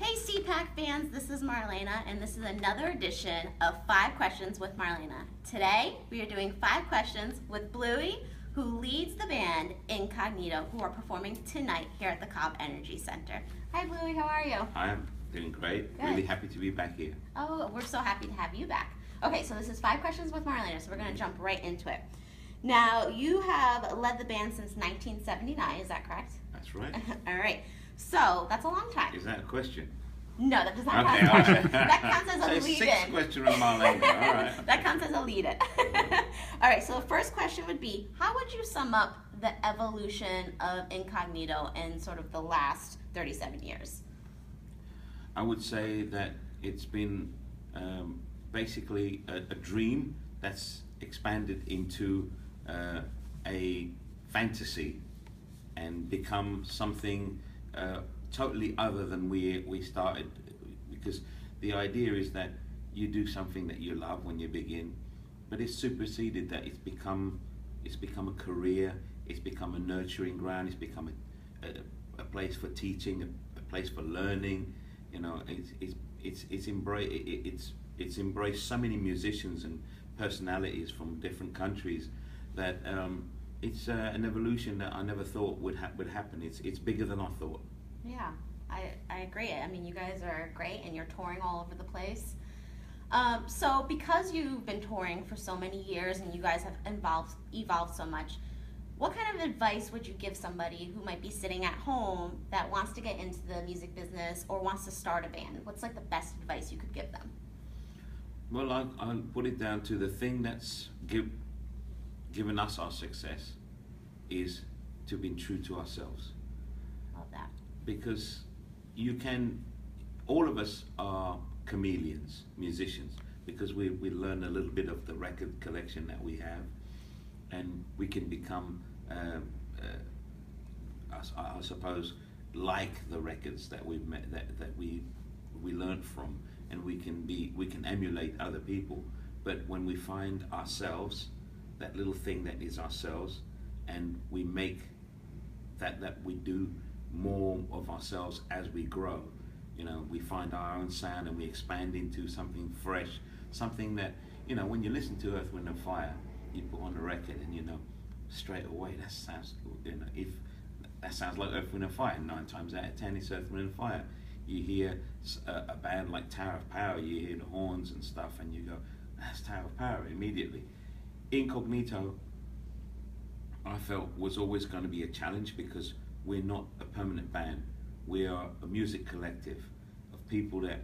Hey CPAC fans, this is Marlena, and this is another edition of 5 Questions with Marlena. Today, we are doing 5 questions with Bluey, who leads the band Incognito, who are performing tonight here at the Cobb Energy Centre. Hi Bluey, how are you? I'm doing great. Good. Really happy to be back here. Oh, we're so happy to have you back. Okay, so this is 5 Questions with Marlena, so we're going to jump right into it. Now, you have led the band since 1979, is that correct? That's right. All right. So, that's a long time. Is that a question? No, that does not Okay, count as a all question. right. That counts as a So lead-in. 6 questions with Marlena. All right. That counts as a lead-in. All right, so the first question would be, how would you sum up the evolution of Incognito in sort of the last 37 years? I would say that it's been basically a dream that's expanded into a fantasy and become something totally other than we started, because the idea is that you do something that you love when you begin, but it's superseded that. It's become a career, it's become a nurturing ground, it's become a place for teaching, a place for learning. You know, it's embraced so many musicians and personalities from different countries that it's an evolution that I never thought would happen. It's bigger than I thought. Yeah, I agree. I mean, you guys are great and you're touring all over the place. So because you've been touring for so many years and you guys have evolved so much, what kind of advice would you give somebody who might be sitting at home that wants to get into the music business or wants to start a band? What's like the best advice you could give them? Well, I'll put it down to the thing that's given us our success is to be true to ourselves. Love that. Because all of us are chameleons, musicians, because we learn a little bit of the record collection that we have, and we can become, I suppose, like the records that we've met, that we learned from, and we can emulate other people. But when we find ourselves, that little thing that is ourselves, and we make that we do more of ourselves as we grow. You know, we find our own sound and we expand into something fresh, something that, you know, when you listen to Earth, Wind and Fire, you put on the record and you know straight away that sounds, you know, if that sounds like Earth, Wind and Fire, 9 times out of 10 it's Earth, Wind and Fire. You hear a band like Tower of Power, you hear the horns and stuff, and you go, that's Tower of Power immediately. Incognito, I felt, was always going to be a challenge because we're not a permanent band. We are a music collective of people that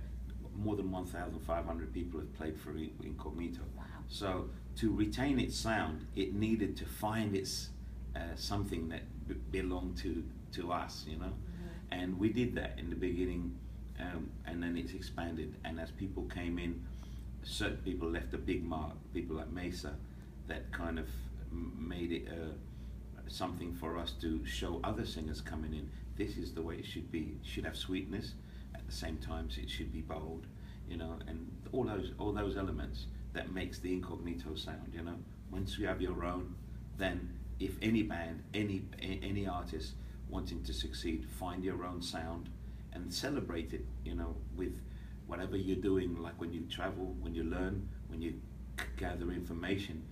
more than 1,500 people have played for Incognito. Wow. So to retain its sound, it needed to find its something that belonged to us, you know. Mm-hmm. And we did that in the beginning, and then it's expanded. And as people came in, certain people left a big mark. People like Mesa, that kind of made it something for us to show other singers coming in. This is the way it should be. It should have sweetness. At the same time, it should be bold, you know, and all those elements that makes the Incognito sound. You know, once you have your own, then if any band, any artist wanting to succeed, find your own sound and celebrate it. You know, with whatever you're doing, like when you travel, when you learn, when you gather information,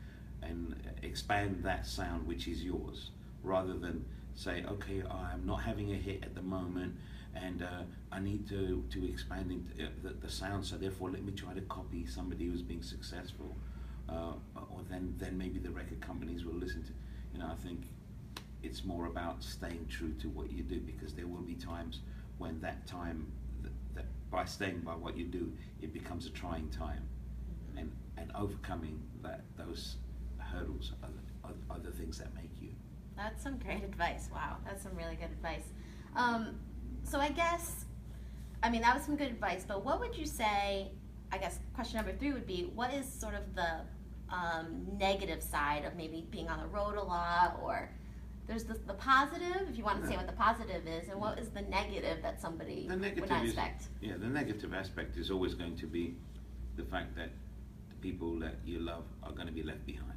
and expand that sound which is yours, rather than say, okay, I'm not having a hit at the moment, and I need to expand into the sound, so therefore let me try to copy somebody who's being successful, or then maybe the record companies will listen to. You know, I think it's more about staying true to what you do, because there will be times when that time, that by staying by what you do, it becomes a trying time, and overcoming those hurdles are the things that make you. That's some great advice. Wow, that's some really good advice. So I guess, I mean, that was some good advice, but what would you say, I guess question number 3 would be, what is sort of the negative side of maybe being on the road a lot, or there's the positive, if you want to say what the positive is, and what is the negative that somebody would not expect? Yeah, the negative aspect is always going to be the fact that the people that you love are going to be left behind.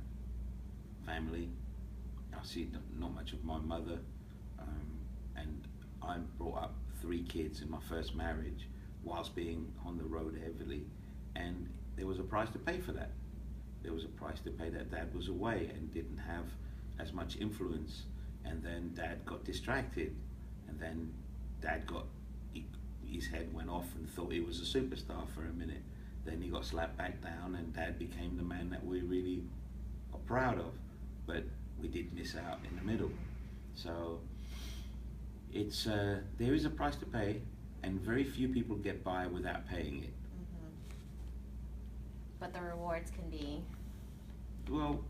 Family, I see not much of my mother, and I brought up 3 kids in my first marriage whilst being on the road heavily, and there was a price to pay for that. There was a price to pay that Dad was away and didn't have as much influence, and then Dad got distracted, and then Dad got, his head went off and thought he was a superstar for a minute. Then he got slapped back down, and Dad became the man that we really are proud of, but we did miss out in the middle. So it's there is a price to pay, and very few people get by without paying it. But the rewards can be... Well,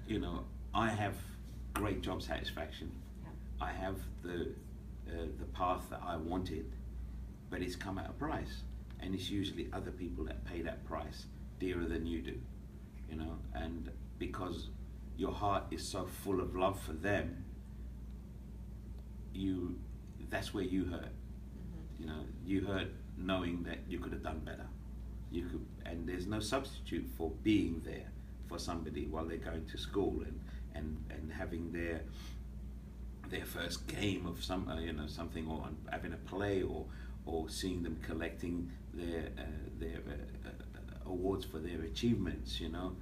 you know, I have great job satisfaction. Yeah. I have the path that I wanted, but it's come at a price, and it's usually other people that pay that price dearer than you do, you know. And because your heart is so full of love for them, that's where you hurt. You know, you hurt knowing that you could have done better. You could, and there's no substitute for being there for somebody while they're going to school and having their first game of something, or having a play, or seeing them collecting their awards for their achievements. You know,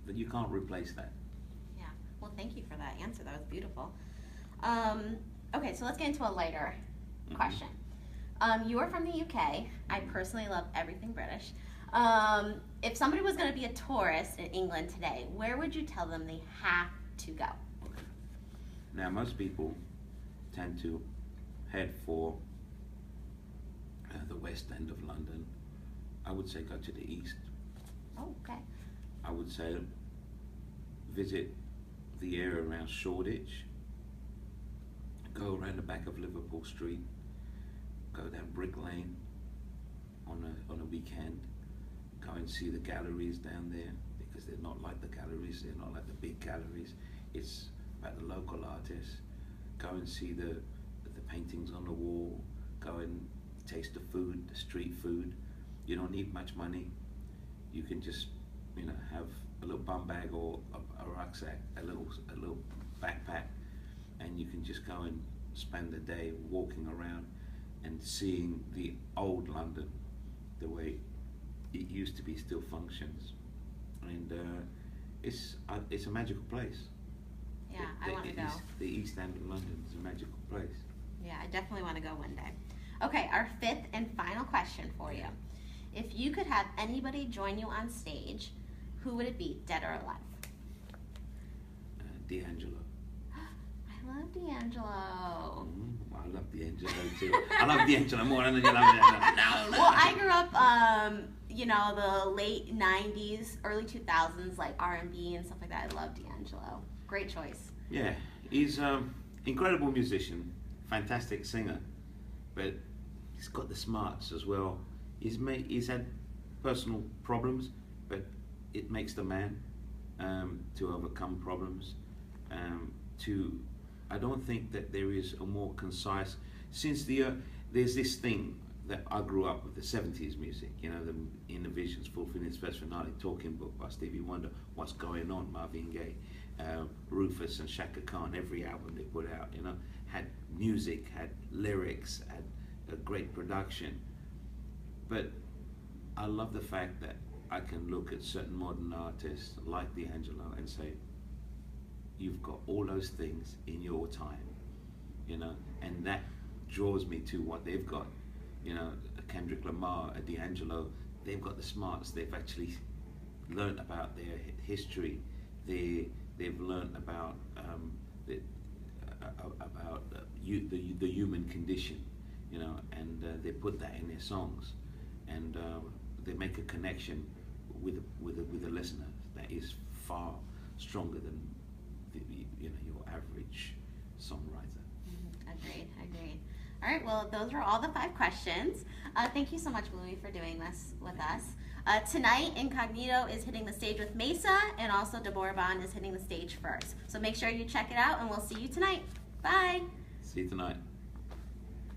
that you can't replace that. Yeah. Well, thank you for that answer. That was beautiful. Okay, so let's get into a lighter question. You are from the UK. I personally love everything British. If somebody was going to be a tourist in England today, where would you tell them they have to go? Okay. Now, most people tend to head for the West End of London. I would say go to the East. Oh, okay. I would say visit the area around Shoreditch. Go around the back of Liverpool Street. Go down Brick Lane on a weekend. Go and see the galleries down there, because they're not like the galleries. They're not like the big galleries. It's about the local artists. Go and see the paintings on the wall. Go and taste the food, the street food. You don't need much money. You can just, you know, have a little bum bag or a rucksack, a little backpack, and you can just go and spend the day walking around and seeing the old London, the way it used to be, still functions, and it's a magical place. Yeah, I want to go. The East End of London is a magical place. Yeah, I definitely want to go one day. Okay, our fifth and final question for you. If you could have anybody join you on stage, who would it be, dead or alive? D'Angelo. I love D'Angelo. I love D'Angelo too. I love D'Angelo more than you love D'Angelo. No. Well, I grew up, you know, the late 90s, early 2000s, like R&B and stuff like that. I love D'Angelo. Great choice. Yeah, he's incredible musician, fantastic singer, but he's got the smarts as well. He's had personal problems, but it makes the man to overcome problems. I don't think that there is a more concise, since there's this thing that I grew up with, the 70s music, you know, In the Visions, Fulfilling Its First Finale, Talking Book by Stevie Wonder, What's Going On, Marvin Gaye, Rufus and Shaka Khan, every album they put out, you know, had music, had lyrics, had a great production. But I love the fact that I can look at certain modern artists like D'Angelo and say, you've got all those things in your time, you know, and that draws me to what they've got. You know, a Kendrick Lamar, a D'Angelo, they've got the smarts. They've actually learned about their history. They've learned about the human condition, you know, and they put that in their songs, and they make a connection with the listener that is far stronger than your average songwriter. Agreed. All right, well, those were all the 5 questions. Thank you so much, Bluey, for doing this with us. Tonight, Incognito is hitting the stage with Mesa, and also Deborah Bond is hitting the stage first. So make sure you check it out, and we'll see you tonight. Bye. See you tonight.